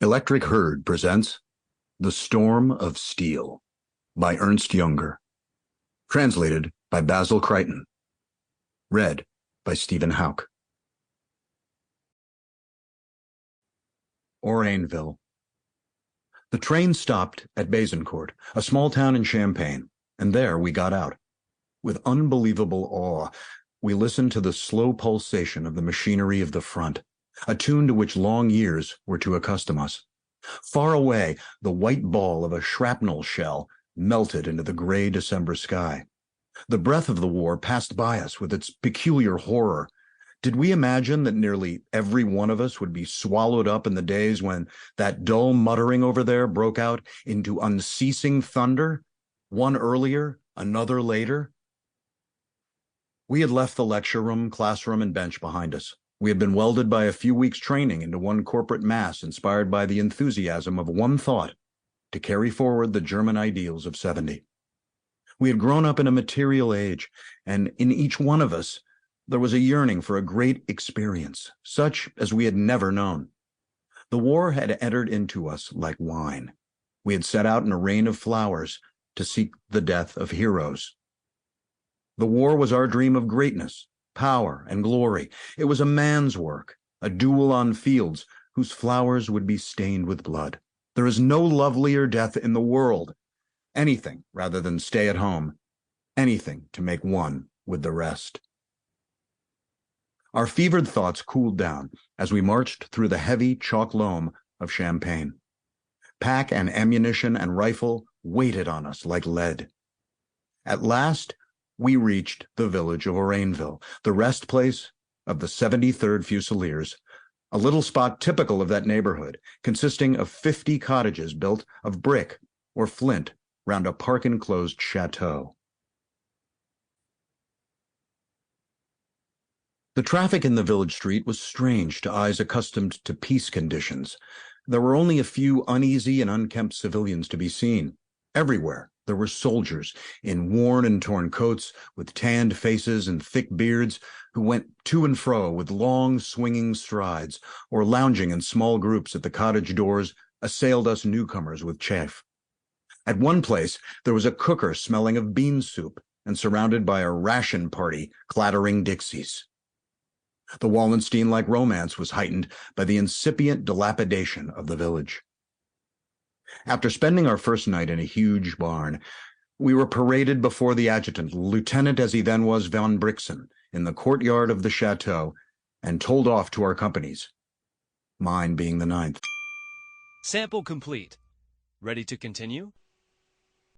Electric Herd presents The Storm of Steel by Ernst Jünger. Translated by Basil Creighton. Read by Stephen Houk. Orainville. The train stopped at Basincourt, a small town in Champagne, and there we got out. With unbelievable awe, we listened to the slow pulsation of the machinery of the front, a tune to which long years were to accustom us. Far away, the white ball of a shrapnel shell melted into the gray December sky. The breath of the war passed by us with its peculiar horror. Did we imagine that nearly every one of us would be swallowed up in the days when that dull muttering over there broke out into unceasing thunder, one earlier, another later? We had left the lecture room, classroom, and bench behind us. We had been welded by a few weeks' training into one corporate mass inspired by the enthusiasm of one thought, to carry forward the German ideals of '70. We had grown up in a material age, and in each one of us, there was a yearning for a great experience, such as we had never known. The war had entered into us like wine. We had set out in a rain of flowers to seek the death of heroes. The war was our dream of greatness, power, and glory. It was a man's work, a duel on fields whose flowers would be stained with blood. There is no lovelier death in the world. Anything rather than stay at home. Anything to make one with the rest. Our fevered thoughts cooled down as we marched through the heavy chalk loam of Champagne. Pack and ammunition and rifle weighted on us like lead. At last, we reached the village of Orainville, the rest place of the 73rd Fusiliers, a little spot typical of that neighborhood, consisting of 50 cottages built of brick or flint round a park-enclosed chateau. The traffic in the village street was strange to eyes accustomed to peace conditions. There were only a few uneasy and unkempt civilians to be seen. Everywhere there were soldiers in worn and torn coats, with tanned faces and thick beards, who went to and fro with long, swinging strides, or lounging in small groups at the cottage doors, assailed us newcomers with chaff. At one place, there was a cooker smelling of bean soup and surrounded by a ration party clattering dixies. The Wallenstein-like romance was heightened by the incipient dilapidation of the village. After spending our first night in a huge barn, we were paraded before the adjutant, lieutenant as he then was von Brixen, in the courtyard of the chateau, and told off to our companies, mine being the 9th. Sample complete. Ready to continue?